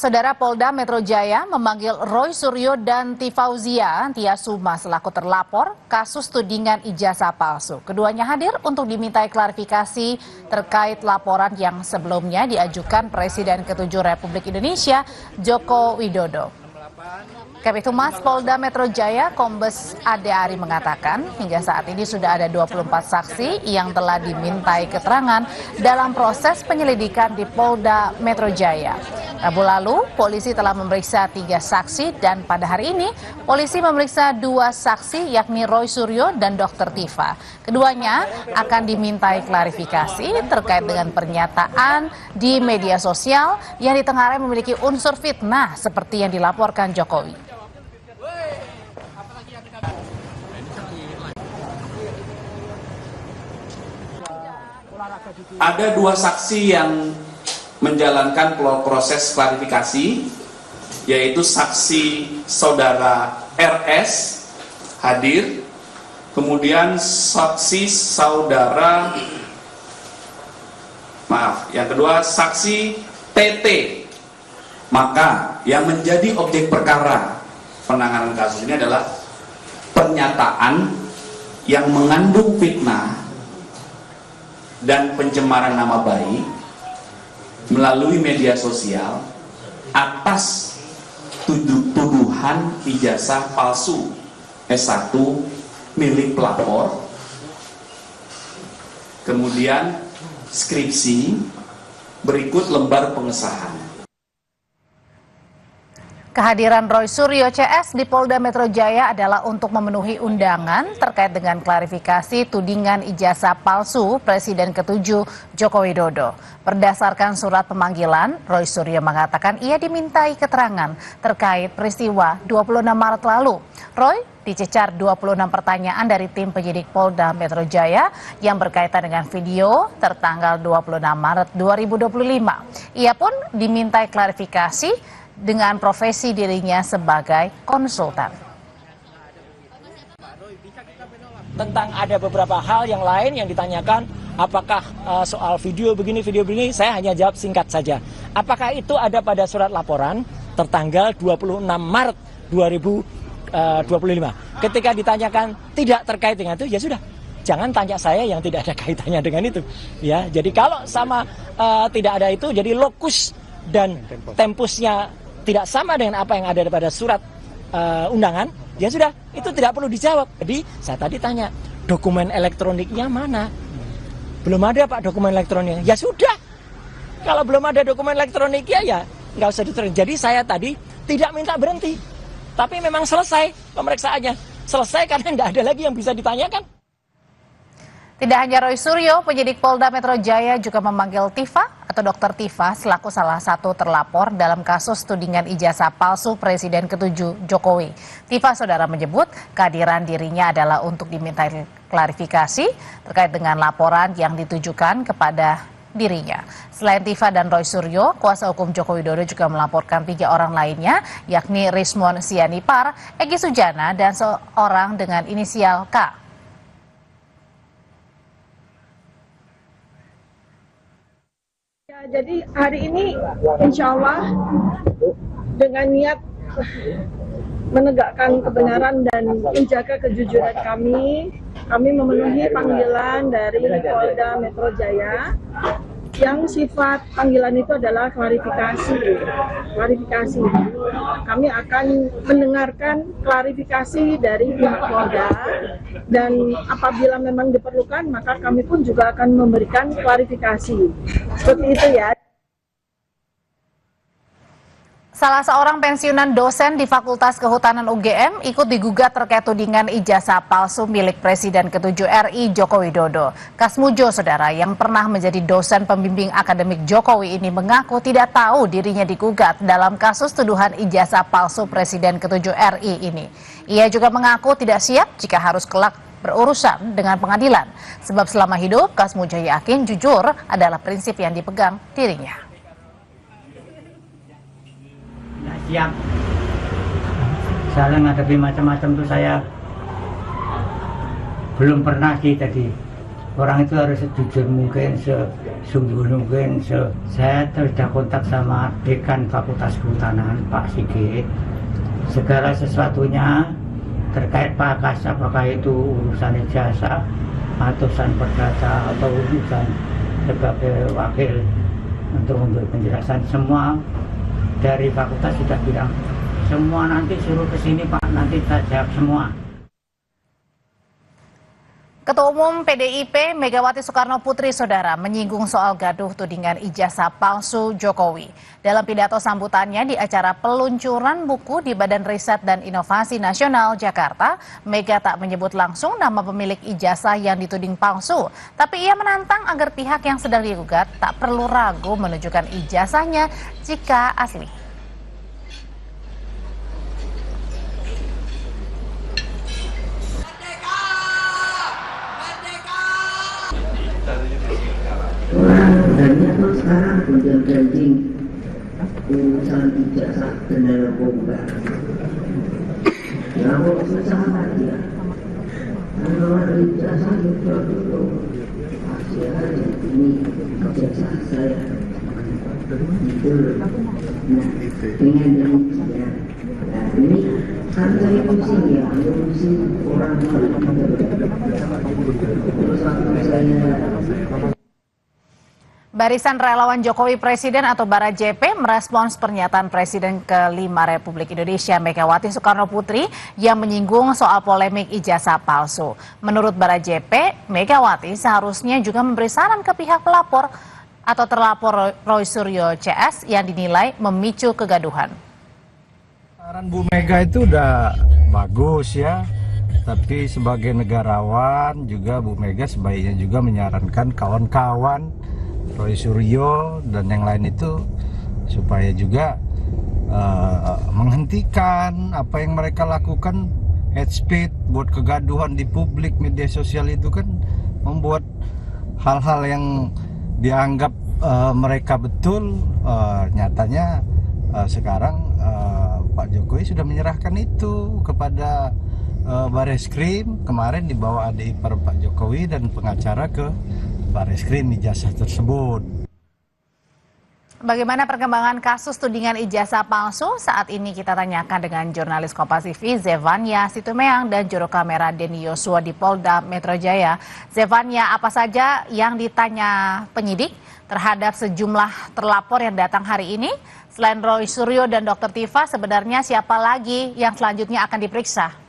Saudara Polda Metro Jaya memanggil Roy Suryo dan Tifauzia Tiasuma selaku terlapor kasus tudingan ijazah palsu. Keduanya hadir untuk dimintai klarifikasi terkait laporan yang sebelumnya diajukan Presiden ke-7 Republik Indonesia Joko Widodo. Kabid Humas Polda Metro Jaya Kombes Ade Ari mengatakan hingga saat ini sudah ada 24 saksi yang telah dimintai keterangan dalam proses penyelidikan di Polda Metro Jaya. Rabu lalu, polisi telah memeriksa 3 saksi dan pada hari ini, polisi memeriksa 2 saksi yakni Roy Suryo dan Dr. Tifa. Keduanya akan dimintai klarifikasi terkait dengan pernyataan di media sosial yang ditengarai memiliki unsur fitnah seperti yang dilaporkan Jokowi. Ada 2 saksi yang menjalankan proses klarifikasi, yaitu saksi saudara RS hadir, kemudian saksi saudara, yang kedua saksi TT. Maka yang menjadi objek perkara penanganan kasus ini adalah pernyataan yang mengandung fitnah dan pencemaran nama baik melalui media sosial atas tuduhan ijazah palsu S1 milik pelapor, kemudian skripsi, berikut lembar pengesahan. Kehadiran Roy Suryo CS di Polda Metro Jaya adalah untuk memenuhi undangan terkait dengan klarifikasi tudingan ijazah palsu Presiden ke-7 Joko Widodo. Berdasarkan surat pemanggilan, Roy Suryo mengatakan ia dimintai keterangan terkait peristiwa 26 Maret lalu. Roy dicecar 26 pertanyaan dari tim penyidik Polda Metro Jaya yang berkaitan dengan video tertanggal 26 Maret 2025. Ia pun dimintai klarifikasi dengan profesi dirinya sebagai konsultan. Tentang ada beberapa hal yang lain yang ditanyakan, apakah soal video begini, saya hanya jawab singkat saja. Apakah itu ada pada surat laporan tertanggal 26 Maret 2025? Ketika ditanyakan tidak terkait dengan itu, ya sudah. Jangan tanya saya yang tidak ada kaitannya dengan itu. Ya, jadi kalau sama tidak ada itu, jadi lokus dan tempusnya tidak sama dengan apa yang ada pada surat undangan, ya sudah, itu tidak perlu dijawab. Jadi saya tadi tanya, dokumen elektroniknya mana? Belum ada Pak dokumen elektroniknya. Ya sudah, kalau belum ada dokumen elektroniknya ya nggak usah diterima. Jadi saya tadi tidak minta berhenti, tapi memang selesai pemeriksaannya. Selesai karena nggak ada lagi yang bisa ditanyakan. Tidak hanya Roy Suryo, penyidik Polda Metro Jaya juga memanggil Tifa atau Dr. Tifa selaku salah satu terlapor dalam kasus tudingan ijazah palsu Presiden ke-7 Jokowi. Tifa saudara menyebut kehadiran dirinya adalah untuk dimintai klarifikasi terkait dengan laporan yang ditujukan kepada dirinya. Selain Tifa dan Roy Suryo, kuasa hukum Joko Widodo juga melaporkan 3 orang lainnya, yakni Rismon Sianipar, Egy Sujana, dan seorang dengan inisial K. Jadi hari ini insya Allah dengan niat menegakkan kebenaran dan menjaga kejujuran kami memenuhi panggilan dari Polda Metro Jaya yang sifat panggilan itu adalah klarifikasi. Kami akan mendengarkan klarifikasi dari pihak Polda dan apabila memang diperlukan maka kami pun juga akan memberikan klarifikasi. Seperti itu ya. Salah seorang pensiunan dosen di Fakultas Kehutanan UGM ikut digugat terkait tudingan ijazah palsu milik Presiden ke-7 RI Joko Widodo. Kasmujo, saudara, yang pernah menjadi dosen pembimbing akademik Jokowi ini mengaku tidak tahu dirinya digugat dalam kasus tuduhan ijazah palsu Presiden ke-7 RI ini. Ia juga mengaku tidak siap jika harus kelak berurusan dengan pengadilan. Sebab selama hidup, Kasmujo yakin jujur adalah prinsip yang dipegang dirinya. Siap. Saya menghadapi macam-macam tuh saya belum pernah sih. Tadi orang itu harus jujur mungkin Mungkin saya sudah kontak sama Dekan Fakultas Kehutanan Pak Sigit. Segala sesuatunya terkait Pakas, apakah itu urusan ijazah atau urusan perdata atau urusan sebagai wakil untuk memberi penjelasan, semua dari fakultas sudah bilang semua nanti suruh ke sini Pak, nanti kita jawab semua. Ketua Umum PDIP Megawati Soekarno Putri Saudara menyinggung soal gaduh tudingan ijazah palsu Jokowi. Dalam pidato sambutannya di acara peluncuran buku di Badan Riset dan Inovasi Nasional Jakarta, Mega tak menyebut langsung nama pemilik ijazah yang dituding palsu. Tapi ia menantang agar pihak yang sedang digugat tak perlu ragu menunjukkan ijazahnya jika asli. Adanya terus sekarang udah branding urusan ijazah dan narkoba. Ya mau susah aja. Kalau ada ijazah itu dulu pasti ada ini ijazah saya. Itu nah dengan demikian ini kan saya pusing ya, pusing orang terus waktu saya. Barisan Relawan Jokowi Presiden atau Bara JP merespons pernyataan Presiden ke-5 Republik Indonesia Megawati Soekarno Putri yang menyinggung soal polemik ijazah palsu. Menurut Bara JP, Megawati seharusnya juga memberi saran ke pihak pelapor atau terlapor Roy Suryo CS yang dinilai memicu kegaduhan. Saran Bu Mega itu udah bagus ya, tapi sebagai negarawan juga Bu Mega sebaiknya juga menyarankan kawan-kawan Roy Suryo dan yang lain itu supaya juga menghentikan apa yang mereka lakukan, hate speech, buat kegaduhan di publik, media sosial itu kan membuat hal-hal yang dianggap mereka betul, nyatanya sekarang Pak Jokowi sudah menyerahkan itu kepada Bareskrim, kemarin dibawa adik ipar Pak Jokowi dan pengacara ke Bareskrim ijazah tersebut. Bagaimana perkembangan kasus tudingan ijazah palsu? Saat ini kita tanyakan dengan jurnalis Kompas TV Zevania Situmeang dan juru kamera Denny Yosua di Polda Metro Jaya. Zevania, apa saja yang ditanya penyidik terhadap sejumlah terlapor yang datang hari ini? Selain Roy Suryo dan Dr. Tifa, sebenarnya siapa lagi yang selanjutnya akan diperiksa?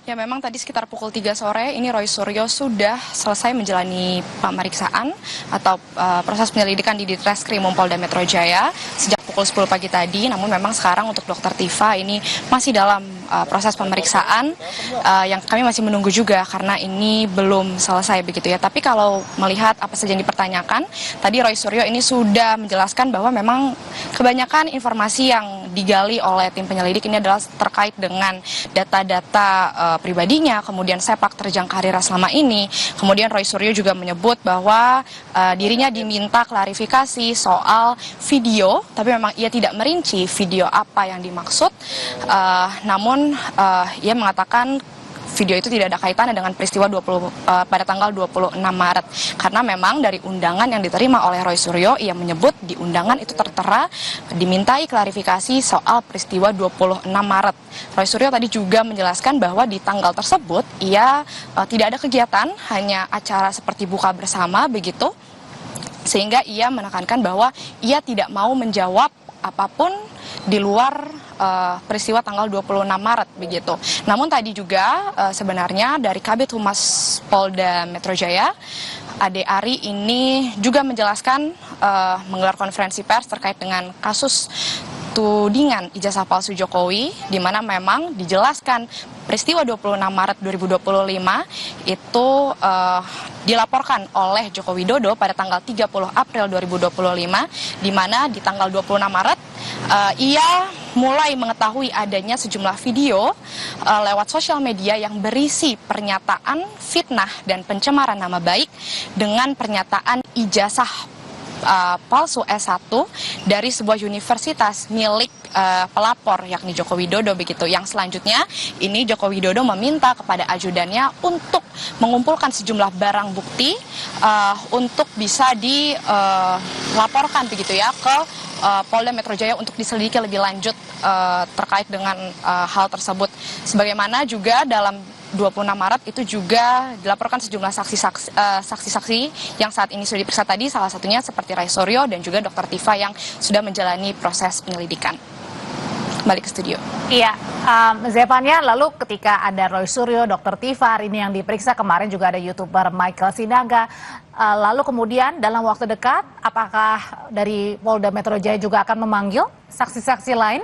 Ya, memang tadi sekitar pukul 3 sore ini Roy Suryo sudah selesai menjalani pemeriksaan atau proses penyelidikan di Ditreskrim Polda Metro Jaya sejak pukul 10 pagi tadi. Namun memang sekarang untuk Dr. Tifa ini masih dalam proses pemeriksaan yang kami masih menunggu juga karena ini belum selesai begitu ya. Tapi kalau melihat apa saja yang dipertanyakan, tadi Roy Suryo ini sudah menjelaskan bahwa memang kebanyakan informasi yang digali oleh tim penyelidik ini adalah terkait dengan data-data pribadinya, kemudian sepak terjang karirnya selama ini. Kemudian Roy Suryo juga menyebut bahwa dirinya diminta klarifikasi soal video, tapi memang ia tidak merinci video apa yang dimaksud. Namun ia mengatakan video itu tidak ada kaitannya dengan peristiwa pada tanggal 26 Maret. Karena memang dari undangan yang diterima oleh Roy Suryo, ia menyebut di undangan itu tertera dimintai klarifikasi soal peristiwa 26 Maret. Roy Suryo tadi juga menjelaskan bahwa di tanggal tersebut ia tidak ada kegiatan, hanya acara seperti buka bersama begitu. Sehingga ia menekankan bahwa ia tidak mau menjawab apapun di luar peristiwa tanggal 26 Maret begitu. Namun tadi juga sebenarnya dari Kabid Humas Polda Metro Jaya, Ade Ari ini juga menjelaskan menggelar konferensi pers terkait dengan kasus tudingan ijazah palsu Jokowi, di mana memang dijelaskan peristiwa 26 Maret 2025 itu dilaporkan oleh Joko Widodo pada tanggal 30 April 2025, di mana di tanggal 26 Maret ia mulai mengetahui adanya sejumlah video lewat sosial media yang berisi pernyataan fitnah dan pencemaran nama baik dengan pernyataan ijazah palsu S1 dari sebuah universitas milik pelapor yakni Joko Widodo begitu. Yang selanjutnya ini Joko Widodo meminta kepada ajudannya untuk mengumpulkan sejumlah barang bukti untuk bisa dilaporkan begitu ya ke Polda Metro Jaya untuk diselidiki lebih lanjut terkait dengan hal tersebut. Sebagaimana juga dalam 26 Maret itu juga dilaporkan sejumlah saksi-saksi yang saat ini sudah diperiksa tadi, salah satunya seperti Roy Suryo dan juga Dr. Tifa yang sudah menjalani proses penyelidikan. Balik ke studio. Iya, Zevania, lalu ketika ada Roy Suryo, Dr. Tifa hari ini yang diperiksa, kemarin juga ada YouTuber Michael Sinaga, lalu kemudian dalam waktu dekat, apakah dari Polda Metro Jaya juga akan memanggil saksi-saksi lain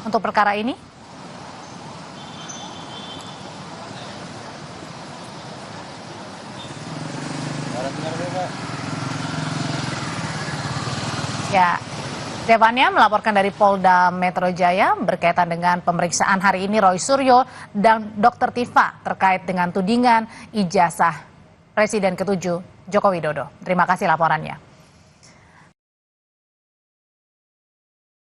untuk perkara ini? Ya, Zevania melaporkan dari Polda Metro Jaya berkaitan dengan pemeriksaan hari ini Roy Suryo dan Dr. Tifa terkait dengan tudingan ijazah Presiden ke-7 Joko Widodo. Terima kasih laporannya.